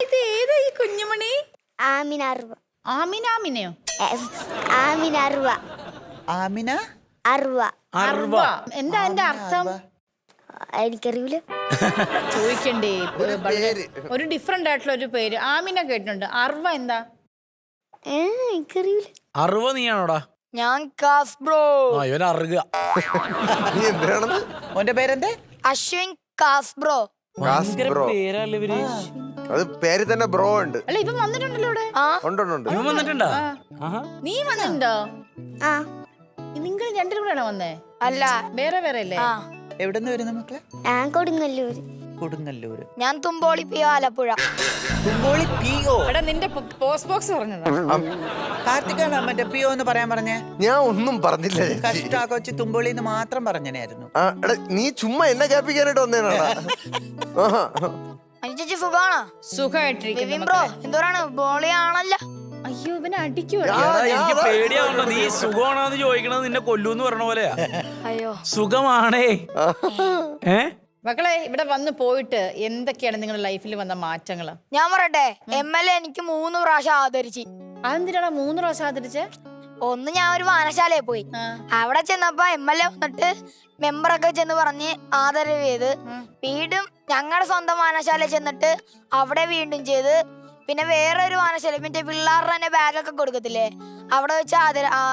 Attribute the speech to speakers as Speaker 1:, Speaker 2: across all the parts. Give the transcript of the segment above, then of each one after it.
Speaker 1: ഇത് ഏതാ ഈ കുഞ്ഞുമണി?
Speaker 2: ആമിന അർവ.
Speaker 1: ആമിനാമിനെയോ?
Speaker 2: ആമിന അർവ.
Speaker 3: ആമിന
Speaker 2: അർവ.
Speaker 1: അർവ എന്താ അതിന്റെ അർത്ഥം?
Speaker 2: എനിക്കറിയില്ല.
Speaker 1: ചോദിക്കണ്ടേ? ഒരു ഡിഫറെന്റ് ആയിട്ടുള്ള ഒരു പേര്. ആമിന കേട്ടിട്ടുണ്ട്. അർവ എന്താ?
Speaker 2: എനിക്കറിയില്ല.
Speaker 4: അറുവ നീയാണോടാ?
Speaker 5: ഞാൻ കാസ്ബ്രോ.
Speaker 4: ഇവൻ അറുക.
Speaker 6: നീ എന്തിനാണെന്ന്?
Speaker 3: ഓന്റെ പേരെന്തേ?
Speaker 5: അശ്വിൻ കാസ്ബ്രോ.
Speaker 4: പേരല്ലേ ഇവര്?
Speaker 6: അത് പേര് തന്നെ ബ്രോ ഉണ്ട്.
Speaker 1: അല്ല ഇവൻ വന്നിട്ടുണ്ടല്ലോ ഇവിടെ.
Speaker 6: ഉണ്ട്.
Speaker 4: ഇവൻ വന്നിട്ടുണ്ടാ?
Speaker 1: നീ വന്നിട്ടുണ്ടോ?
Speaker 2: ആ
Speaker 1: നിങ്ങൾ രണ്ടും കൂടെയാണോ വന്നേ?
Speaker 5: അല്ല,
Speaker 1: വേറെ വേറെ അല്ലേ?
Speaker 5: ആ
Speaker 3: എവിടെന്ന് വരുന്ന മക്കളെ?
Speaker 2: ഞാൻ കൊടുങ്ങല്ലൂര്.
Speaker 3: കൊടുങ്ങല്ലൂര്.
Speaker 5: ഞാൻ തുമ്പോളി പി ആലപ്പുഴ.
Speaker 3: തുമ്പോളി PO.
Speaker 1: എടാ നിന്റെ പോസ്റ്റ് ബോക്സ് പറഞ്ഞതാ.
Speaker 3: കാർത്തികാണ് മറ്റേ PO എന്ന് പറയാൻ പറഞ്ഞേ.
Speaker 6: ഞാൻ ഒന്നും പറഞ്ഞില്ല ചേച്ചി.
Speaker 3: കഷ്ടാ കൊച്ചു തുമ്പോളി എന്ന് മാത്രം പറഞ്ഞനായിരുന്നു.
Speaker 6: എടാ നീ ചുമ്മാ എന്നെ കേൾപ്പിക്കാനായിട്ട് വന്നേനാടാ.
Speaker 5: ചേച്ചി സുഖാണോ?
Speaker 1: സുഖമായിട്ടിരിക്കുന്നു
Speaker 5: ബ്രോ എന്തോരാണ് ബോളിയാണല്ലോ.
Speaker 1: അയ്യോ ഇവനെ അടിക്കുവാ.
Speaker 4: എനിക്ക് പേടിയാവുണ്ടോ? നീ സുഖമാണോന്ന് ചോദിക്കണത് നിന്നെ കൊല്ലൂന്ന് പറഞ്ഞ പോലെയാ.
Speaker 5: അയ്യോ
Speaker 4: സുഖമാണേ.
Speaker 1: മക്കളെ ഇവിടെ വന്ന് പോയിട്ട് എന്തൊക്കെയാണ് നിങ്ങളുടെ ലൈഫിൽ വന്ന മാറ്റങ്ങള്?
Speaker 5: ഞാൻ പറയട്ടെ, MLA എനിക്ക് 3 പ്രാവശ്യം ആദരിച്ച്.
Speaker 1: അതെന്തിനാണ് 3 പ്രാവശ്യം ആദരിച്ചേ?
Speaker 5: ഒന്ന് ഞാൻ ഒരു വായനശാലയിൽ പോയി. അവിടെ ചെന്നപ്പോ MLA വന്നിട്ട് മെമ്പറൊക്കെ ചെന്ന് പറഞ്ഞ് ആദരവ് ചെയ്ത്. വീണ്ടും ഞങ്ങളുടെ സ്വന്തം വായനശാലയിൽ ചെന്നിട്ട് അവിടെ വീണ്ടും ചെയ്ത്. പിന്നെ വേറെ ഒരു വായനശാല മറ്റേ പിള്ളേരുടെ തന്നെ ബാഗൊക്കെ കൊടുക്കത്തില്ലേ, അവിടെ വെച്ച്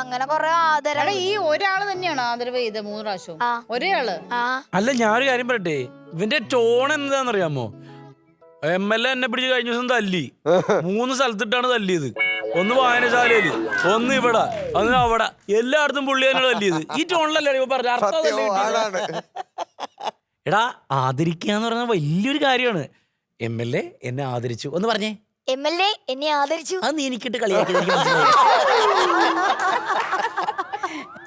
Speaker 5: അങ്ങനെ കൊറേ ആദരവ്.
Speaker 1: ഈ ഒരാള് തന്നെയാണോ ആദരവ് ചെയ്ത് 3 പ്രാവശ്യം? ഒരേ ആള്?
Speaker 4: അല്ല ഞാനൊരു കാര്യം പറയട്ടെ, ഇവന്റെ ടോൺ എന്താണെന്നറിയാമോ? MLA എന്നെ പിടിച്ച് കഴിഞ്ഞ ദിവസം തല്ലി. 3 സ്ഥലത്തിട്ടാണ് തല്ലിയത്. ഒന്ന് വായനശാലയില്, ഒന്ന് ഇവിടെ, ഒന്ന് അവിടെ, എല്ലായിടത്തും പുള്ളി തന്നെയാണ് തല്ലിയത്. ഈ ടോണിലല്ലേ പറഞ്ഞ അർത്ഥം? എടാ ആദരിക്കാന്ന് പറഞ്ഞ വലിയൊരു കാര്യമാണ്. MLA എന്നെ ആദരിച്ചു ഒന്ന് പറഞ്ഞേ.
Speaker 5: MLA എന്നെ ആദരിച്ചു.
Speaker 4: അത് നീ എനിക്കിട്ട് കളിയാക്കി.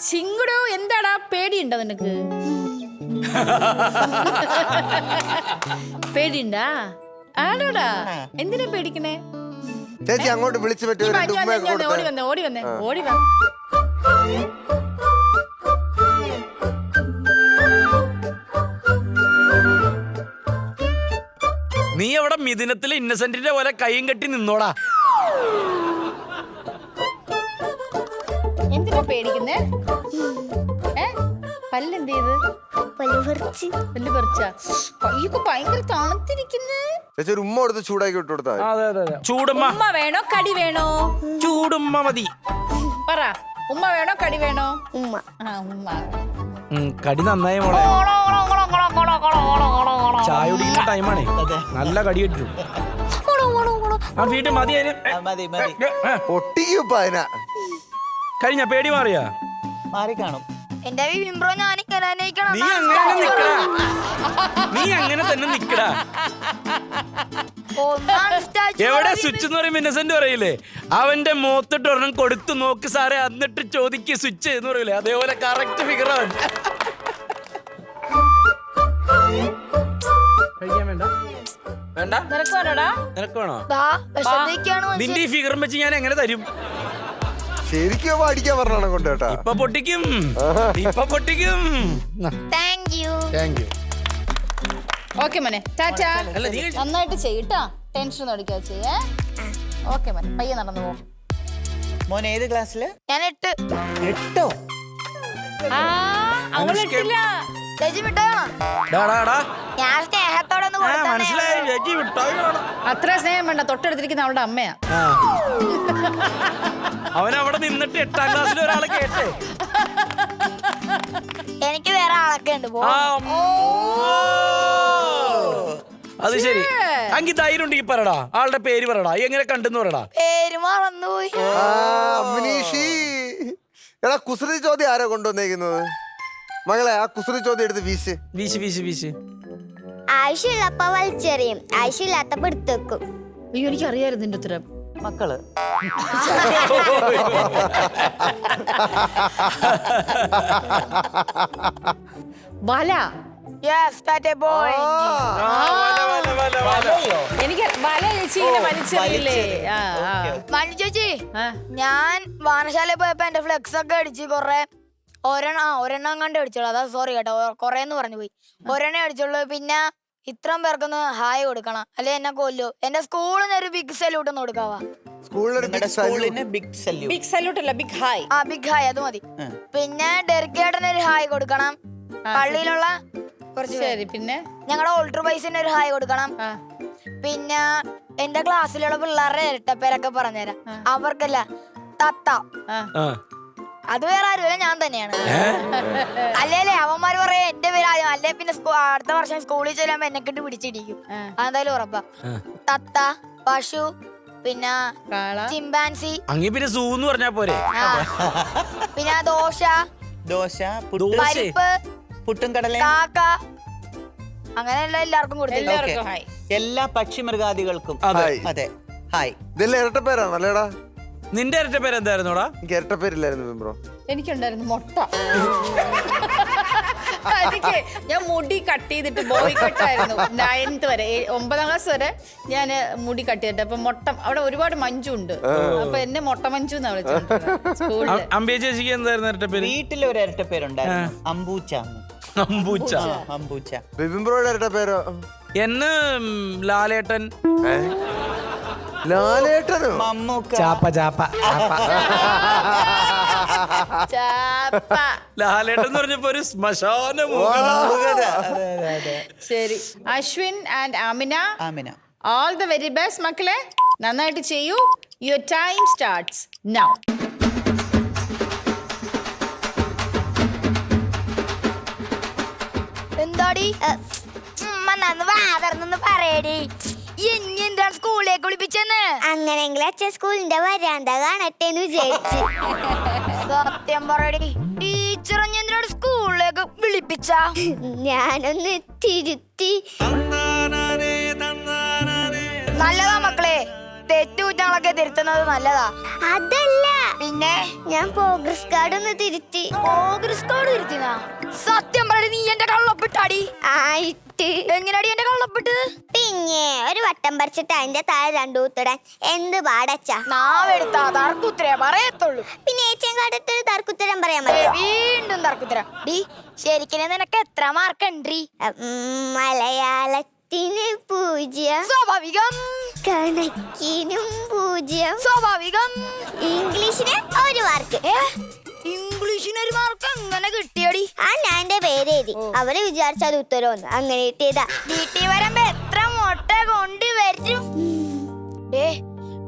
Speaker 1: ചിങ്കുടോ എന്താടാ പേടിയുണ്ടോ നിനക്ക്? പേടിയുണ്ടാ? ആണോടാ? എന്തിനാ പേടിക്കണേ?
Speaker 6: ചേച്ചി അങ്ങോട്ട് വിളിച്ചു പറ്റുമോ?
Speaker 1: ഓടി വന്നേ. വാ.
Speaker 4: നീ അവിടെ മിഥുനത്തിലെ ഇന്നസെന്റിന്റെ പോലെ കൈയും കെട്ടി നിന്നോടാ.
Speaker 1: എന്തിനാ പേടിക്കുന്നേ? പല്ലെന്ത് ചെയ്ത്?
Speaker 2: പല്ല് പറിച്ച.
Speaker 1: കൈയൊക്കെ ഭയങ്കര തണുത്തിരിക്കുന്നേ.
Speaker 6: ചേച്ചി ഒരു ഉമ്മ കൊടുത്ത് ചൂടാക്കി വിട്ടു കൊടുത്താ.
Speaker 4: ചൂടുമ്മ.
Speaker 1: ഉമ്മ വേണോ കടി വേണോ?
Speaker 4: ചൂടുമ്മ മതി.
Speaker 1: പറ, ഉമ്മ വേണോ കടി വേണോ?
Speaker 2: ഉമ്മ.
Speaker 1: ഉമ്മ.
Speaker 4: കടി നന്നായി മോളെ. ചായ കുടിക്കുന്ന ടൈമാണേ. നല്ല കടി കിട്ടും. ആ വീട്ടിൽ മതി.
Speaker 3: മതി
Speaker 6: പൊട്ടിക്കുപ്പ അതിനാ.
Speaker 4: കഴിഞ്ഞ പേടി മാറിയാ?
Speaker 3: മാറി കാണും.
Speaker 5: എന്റെ വിംബ്രോ ഞാനിങ്ങനെ
Speaker 4: നീ അങ്ങനെ തന്നെ നിക്കടാ. എവിടെ സ്വിച്ച് എന്ന് പറയുമ്പോ ഇന്നസെന്റ് പറയില്ലേ, അവന്റെ മുഖത്തിട്ട് ഒരെണ്ണം കൊടുത്തു നോക്ക് സാറേ, എന്നിട്ട് ചോദിക്ക് സ്വിച്ച് എന്ന് പറയില്ലേ, അതേപോലെ കറക്റ്റ് ഫിഗർ അവൻ. കഴിക്കാൻ വേണ്ട? നിനക്ക് വേണോ? നിന്റെ ഈ ഫിഗറും വെച്ച് ഞാൻ എങ്ങനെ തരും?
Speaker 6: ശരിക്കും അടിക്കാൻ പറഞ്ഞാണ് കൊണ്ട് കേട്ടാ.
Speaker 4: ഇപ്പൊ പൊട്ടിക്കും.
Speaker 5: Thank you.
Speaker 1: ഓക്കെ മോനെ, ടാറ്റാ. നന്നായിട്ട് ചെയ്യട്ടാ, ടെൻഷൻ അടിക്കാ ചെയ്യേ. ഓക്കെ മോനെ, പയ്യെ നടന്നു പോ.
Speaker 3: മോൻ ഏത് ക്ലാസ്സില്?
Speaker 5: ഞാൻ 8.
Speaker 3: 8ഓ?
Speaker 1: അവളിട്ടില്ല.
Speaker 5: ചേച്ചി വിട്ടോണോ? ഞാൻ സ്നേഹത്തോടെ
Speaker 1: അത്ര സ്നേഹം വേണ്ട, തൊട്ടടുത്തിരിക്കുന്ന അവളുടെ അമ്മയാ.
Speaker 4: അവനവിടെ നിന്നിട്ട് 8ാം ക്ലാസ്സിൽ ഒരാളെ കേട്ടേ.
Speaker 5: എനിക്ക് വേറെ ആളൊക്കെ ഉണ്ട്.
Speaker 4: അത് ശരി. അങ്കി ധൈര്യം ഉണ്ടെങ്കിൽ പറടാ, ആളുടെ പേര് പറടാ, എങ്ങനെ കണ്ടെന്ന് പറടാ.
Speaker 5: പേര് മറന്നുപോയി.
Speaker 6: അമ്നീഷി. എടാ കുസൃതി ചോദ്യം ആരാ കൊണ്ടുവന്നേക്കുന്നത്? മകളെ ആ കുസൃതി ചോദ്യം എടുത്ത് വീശ്.
Speaker 2: ആവശ്യമുള്ളപ്പ വലിച്ചെറിയും, ആവശ്യമില്ലാത്തപ്പ എടുത്തേക്കും.
Speaker 1: അയ്യോ എനിക്കറിയായിരുന്നു നിന്റെ ഉത്തരം.
Speaker 3: മക്കള്
Speaker 1: വല. എനിക്ക് വല ചേച്ചി വലിച്ചെറിയില്ലേ?
Speaker 5: മണി ചേച്ചി, ഞാൻ വായനശാലയിൽ പോയപ്പോ എന്റെ ഫ്ലെക്സ് ഒക്കെ അടിച്ച് ഒരെണ്ണം കണ്ട് അടിച്ചോളൂ. അതാ സോറി കേട്ടോ, കൊറേന്ന് പറഞ്ഞു പോയി. ഒരെണ്ണം അടിച്ചോളൂ. പിന്നെ ഇത്രയും പേർക്കൊന്ന് ഹായ് കൊടുക്കണം, അല്ലെ എന്നെ കൊല്ലോ. എന്റെ സ്കൂളിന് ഒരു ബിഗ് സല്യൂട്ട് ഒന്ന് കൊടുക്കാവാ.
Speaker 3: നിങ്ങളുടെ സ്കൂളിന് ബിഗ് സല്യൂട്ട്.
Speaker 1: ബിഗ് സല്യൂട്ട് അല്ല, ബിഗ് ഹായ്.
Speaker 5: ആ ബിഗ് ഹായ് അത് മതി. പിന്നെ ഡെറിക്കേട്ടന് ഒരു ഹായ് കൊടുക്കണം. പള്ളിയിലുള്ള കുറച്ച്
Speaker 1: ശരി. പിന്നെ
Speaker 5: ഞങ്ങളുടെ ഓൾട്ടർ ബൈസിന് ഒരു ഹായ് കൊടുക്കണം. പിന്നെ എന്റെ ക്ലാസ്സിലുള്ള പിള്ളേരുടെ ഇരട്ടപ്പേരൊക്കെ പറഞ്ഞുതരാം. അവർക്കല്ല തത്ത, അത് വേറെ ആരുമല്ല, ഞാൻ തന്നെയാണ്. അല്ലേ അവന്മാര് പറയാ എന്റെ പേര് ആരും, അല്ലെ പിന്നെ അടുത്ത വർഷം സ്കൂളിൽ ചെല്ലുമ്പോ എന്നെ കിട്ട് പിടിച്ചിടിക്കും. അതെന്തായാലും ഉറപ്പാ. തത്ത, പശു, പിന്നെ ചിമ്പാൻസി,
Speaker 4: പിന്നെ സൂ എന്ന് പറഞ്ഞാ പോരെ.
Speaker 5: പിന്നെ ദോശ, പരിപ്പ്,
Speaker 3: പുട്ടും കടല,
Speaker 5: കാക്ക, അങ്ങനെയുള്ള എല്ലാവർക്കും കൊടുത്തില്ല.
Speaker 3: എല്ലാ പക്ഷി മൃഗാദികൾക്കും. അതെ ഹായ്.
Speaker 6: ഇതെല്ലാം ഇരട്ടപ്പേരാണ് അല്ലേടാ?
Speaker 4: നിന്റെ ഇരട്ട പേര് എന്തായിരുന്നോടാ?
Speaker 6: എനിക്ക് ഇരട്ടപ്പേരില്ലായിരുന്നു ബ്രോ.
Speaker 1: എനിക്കുണ്ടായിരുന്നു മുട്ട. എനിക്ക് ഞാൻ മുടി കട്ട് ചെയ്തിട്ട് ബോയ് കട്ടായിരുന്നു 9th വരെ, 9ാം ക്ലാസ് വരെ ഞാൻ മുടി കട്ട് ചെയ്തിട്ട്. അപ്പൊ മുട്ട അവിടെ ഒരുപാട് മഞ്ജുണ്ട്, അപ്പൊ എന്നെ മുട്ട മഞ്ജു എന്നാ വിളിച്ചോണ്ടിരുന്നത് സ്കൂളില്.
Speaker 4: അമ്പിയ ചേച്ചിക്ക് എന്തായിരുന്നു ഇരട്ട പേര്?
Speaker 3: വീട്ടിലൊരു ഇരട്ട പേരുണ്ടായിരുന്നു, അമ്പൂച്ച.
Speaker 6: ബിബിൻ ബ്രോയുടെ ഇരട്ടപ്പേരോ?
Speaker 4: എന്ന് ലാലേട്ടൻ.
Speaker 6: ലാലേട്ടനോ?
Speaker 3: മമ്മൂക്ക.
Speaker 4: ലാലേട്ടൻ എന്ന് പറഞ്ഞപ്പോ ഒരു ശ്മശാന.
Speaker 1: ശരി, Ashwin and Amina, all the very best മക്കളെ. നന്നായിട്ട് ചെയ്യൂ. Your time starts now.
Speaker 5: എന്താടി വാതർന്നു പറയടി, ഇനി എന്താണ് സ്കൂളിലേക്ക് വിളിപ്പിച്ചെന്ന്?
Speaker 2: അങ്ങനെയെങ്കിൽ അച്ഛൻ സ്കൂളിന്റെ വരാന്ത കാണട്ടെ എന്ന് വിചാരിച്ചു.
Speaker 5: സത്യം പറയടി, ടീച്ചർ എന്തിനാണ് സ്കൂളിലേക്ക് വിളിപ്പിച്ച?
Speaker 2: ഞാനൊന്ന് തിരുത്തി.
Speaker 5: നല്ലതാ മക്കളെ, തെറ്റുകുറ്റങ്ങളൊക്കെ തിരുത്തുന്നത് നല്ലതാ.
Speaker 2: അതല്ല,
Speaker 5: പിന്നെ
Speaker 2: ഞാൻ പ്രോഗ്രസ് കാർഡ് ഒന്ന് തിരുത്തി.
Speaker 5: പ്രോഗ്രസ് കാർഡ് തിരുത്തിനാ? സത്യം പറയടി, നീ എന്റെ കള്ളപ്പെട്ടാടി.
Speaker 2: ആയിട്ട്
Speaker 5: എങ്ങനെയാടി എന്റെ കള്ളപ്പെട്ട്?
Speaker 2: പിന്നെ ഒരു വട്ടം പറിച്ചിട്ട് അതിന്റെ താഴെ 2 കുത്തിടാൻ എന്ത് പാടച്ചാ.
Speaker 5: നാവെടുത്താ തർക്കുത്തരേ പറയത്തുള്ളൂ.
Speaker 2: പിന്നെ ഏറ്റവും കാലത്ത് തർക്കുത്തരം പറയാൻ പറ്റും.
Speaker 5: വീണ്ടും തർക്കുത്തരം. ഡി ശരിക്കും നിനക്ക് എത്ര മാർക്ക് ഉണ്ട്?
Speaker 2: മലയാളത്തിന് 0,
Speaker 5: സ്വാഭാവികം.
Speaker 2: കണക്കിനും 0,
Speaker 5: സ്വാഭാവികം.
Speaker 2: ഇംഗ്ലീഷിന് 1 മാർക്ക്.
Speaker 5: ഇംഗ്ലീഷിന് 1 മാർക്ക് എങ്ങനെ കിട്ടിയടി?
Speaker 2: ഞാൻ എന്റെ പേര് എഴുതി, അവര് വിചാരിച്ചത് ഉത്തരവൊന്നും അങ്ങനെ കിട്ടിയതാ.
Speaker 5: വീട്ടിൽ വരുമ്പോ എത്ര മുട്ട കൊണ്ട് വരും?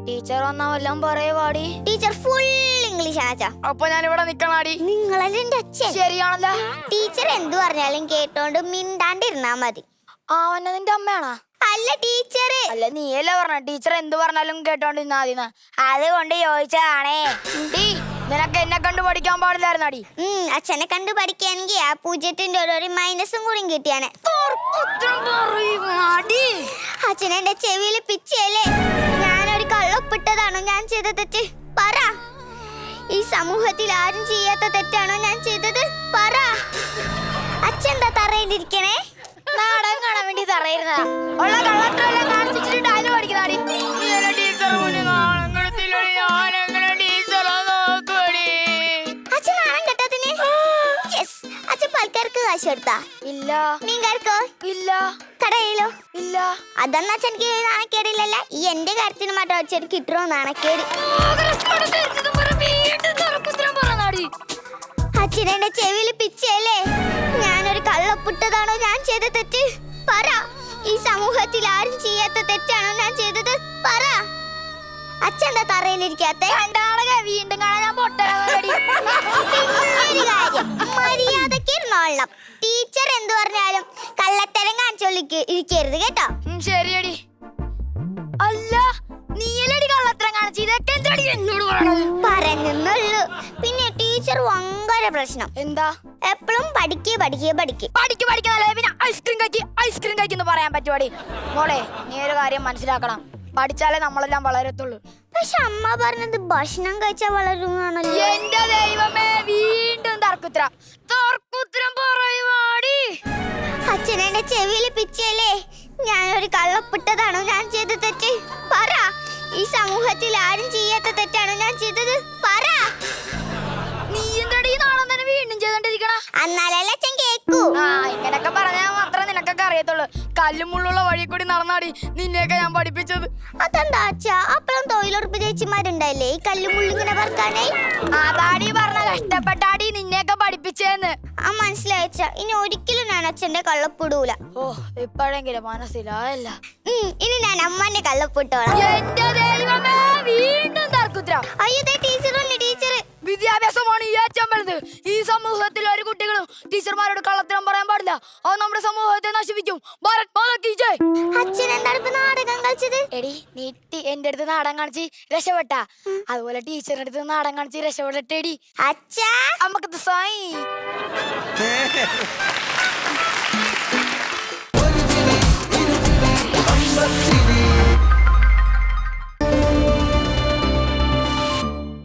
Speaker 5: ടീച്ചർ വന്നാ വല്ലതും പറയുവാടി.
Speaker 2: ടീച്ചർ ഫുൾ ഇംഗ്ലീഷ് ആച്ചാ.
Speaker 5: അപ്പൊ ഞാൻ ഇവിടെ നിക്കണാടി.
Speaker 2: നിങ്ങളല്ലേ എന്റെ അച്ഛൻ.
Speaker 5: ശരിയാണല്ലോ.
Speaker 2: ടീച്ചർ എന്തു പറഞ്ഞാലും കേട്ടോണ്ട് മിണ്ടാണ്ടിരുന്നാ മതി.
Speaker 5: അവനെ നിന്റെ അമ്മയാണോ?
Speaker 2: അല്ല ടീച്ചർ.
Speaker 5: അല്ല നീയല്ലേ പറഞ്ഞ ടീച്ചർ എന്ത് പറഞ്ഞാലും കേട്ടോണ്ടിരുന്നാ മതിന്ന്. അതുകൊണ്ട് ചോദിച്ചതാണേ. നിനക്ക് എന്നെ കണ്ടു പഠിക്കാൻ പാടില്ലായിരുന്നാടി.
Speaker 2: അച്ഛനെ കണ്ടു പഠിക്കുകയാണെങ്കിൽ ആ 0ന്റെ ഒരു മൈനസും കൂടി കിട്ടിയാണ്. അച്ഛനെ എന്റെ ചെവിയിൽ പിച്ചയല്ലേ. ഞാനൊരു കള്ളൊപ്പിട്ടതാണോ ഞാൻ ചെയ്ത തെറ്റ്? പറ. ഈ സമൂഹത്തിൽ ആരും ചെയ്യാത്ത തെറ്റാണോ ഞാൻ ചെയ്തത്? പറ. അച്ഛൻ എന്താ തറയിലിരിക്കണേ?
Speaker 5: നാടകം കാണാൻ വേണ്ടി തറയിരുന്നതാ. ഉള്ള കള്ളത്തെല്ലാം കാണിച്ചിട്ട് ഡയലോഗ് അടിക്കുന്നതാടി.
Speaker 2: കാശ് കൊടുത്താ?
Speaker 5: ഇല്ല.
Speaker 2: മീൻകാർക്കോ?
Speaker 5: ഇല്ല.
Speaker 2: കടയിലോ?
Speaker 5: ഇല്ല.
Speaker 2: അതെന്നാ എനിക്ക് നാണക്കേടില്ലല്ല. ഈ എന്റെ കാര്യത്തിന് മാത്രം വെച്ചെനിക്ക് കിട്ടുമോ നാണക്കേട്? അച്ഛനെ ചെവിയിൽ പിച്ചയല്ലേ. ഞാനൊരു കള്ളൊപ്പിട്ടതാണോ ഞാൻ ചെയ്ത തെറ്റ്? പറ. ഈ സമൂഹത്തിൽ ആരും ചെയ്യാത്ത തെറ്റാണോ ഞാൻ ചെയ്തത്? പറ. അച്ഛൻ്റെ തറയിലിരിക്കാത്ത
Speaker 5: വീണ്ടും കാണാൻ ഞാൻ പൊട്ടൊരു
Speaker 2: കാര്യം, മര്യാദക്ക് ഇരുന്നോളണം. ടീച്ചർ എന്ത് പറഞ്ഞാലും കള്ളത്തരം കാണിച്ചോളിരിക്കരുത് കേട്ടോ.
Speaker 5: ശരിയടി. അല്ല നീയല്ലടി കള്ളത്തരം കാണിച്ചു. ഇതൊക്കെ എന്താടി എന്നോട് പറയണത്?
Speaker 2: പറഞ്ഞെന്നുള്ളൂ. പിന്നെ ടീച്ചർ ഭയങ്കര പ്രശ്നം.
Speaker 5: എന്താ?
Speaker 2: എപ്പോഴും പഠിക്കുന്നല്ലേ.
Speaker 5: പിന്നെ ഐസ്ക്രീം കഴിക്കുന്നു പറയാൻ പറ്റുവാടി. മോളെ നീ ഒരു കാര്യം മനസ്സിലാക്കണം, പഠിച്ചാലേ നമ്മളെല്ലാം വളരത്തുള്ളൂ.
Speaker 2: പക്ഷെ അമ്മ പറഞ്ഞത് ഭക്ഷണം കഴിച്ചാൽ വളരുന്നാണല്ലോ.
Speaker 5: എന്റെ ദൈവമേ, വീണ്ടും തർക്കുത്തരം പറയുവാടി.
Speaker 2: അച്ഛനെ ചെവിയിൽ പിച്ചയല്ലേ. ഞാനൊരു കള്ളപ്പിട്ടതാണോ ഞാൻ ചെയ്ത തെറ്റ്? പറ. ഈ സമൂഹത്തിൽ ആരും ചെയ്യാത്ത തെറ്റാണോ ഞാൻ ചെയ്തത്? പറ.
Speaker 5: നീ എന്താടി നാളെ തന്നെ വീണ്ടും ചെയ്തോണ്ടിരിക്കണ?
Speaker 2: എന്നാലല്ലേ അച്ഛൻ കേക്കൂ.
Speaker 5: ഇങ്ങനൊക്കെ പറഞ്ഞാൽ മാത്രമേ നിനക്കൊക്കെ അറിയത്തുള്ളൂ. കല്ലുമുള്ളുള്ള വഴി കൂടി നടന്നാടി നിന്നെയൊക്കെ ഞാൻ പഠിപ്പിച്ചത്.
Speaker 2: അതെന്താ അച്ഛാ അപ്പഴും തൊഴിലുറപ്പ് ചേച്ചിമാരുണ്ടായില്ലേ ഈ കല്ലുമുള്ളിങ്ങനെ പറക്കാനായി?
Speaker 5: അതാടി പറഞ്ഞ കഷ്ടപ്പെട്ടാടി നിന്നെയൊക്കെ പഠിപ്പിച്ചേന്ന്.
Speaker 2: ആ മനസ്സിലായി അച്ഛാ. ഇനി ഒരിക്കലും ഞാൻ അച്ഛന്റെ കള്ളപ്പിടൂല.
Speaker 5: ഓ ഇപ്പോഴെങ്കിലും മനസ്സിലായല്ല.
Speaker 2: ഇനി ഞാൻ അമ്മന്റെ കള്ളപ്പിട്ടോളാം.
Speaker 5: എന്റെ ദൈവമേ, വീണ്ടും തർക്കുത്തരം.
Speaker 2: അയ്യോ ടീച്ചർ ടീച്ചർ.
Speaker 5: വിദ്യാഭ്യാസമാണ് ഏറ്റവും വലുത്. ഈ സമൂഹത്തിൽ ഒരു കുട്ടികളും ടീച്ചർമാരോട് കള്ളത്തരം പറയാൻ പാടില്ല. അത് നമ്മുടെ സമൂഹത്തെ നശിപ്പിക്കും. ഭാരത് മാതാ കീ ജയ്.
Speaker 2: അച്ഛൻ എന്താണ് ഇപ്പൊ നാടകം കളിച്ചത്?
Speaker 5: എടി നീ എന്റെ അടുത്ത് നാടകം കാണിച്ച് രക്ഷപ്പെട്ട, അതുപോലെ ടീച്ചറിന്റെ അടുത്ത് നാടകം കാണിച്ച് രക്ഷപ്പെട്ടേടി.
Speaker 2: അച്ഛാ
Speaker 5: നമുക്ക് സായി
Speaker 6: ഒരു ചിരി,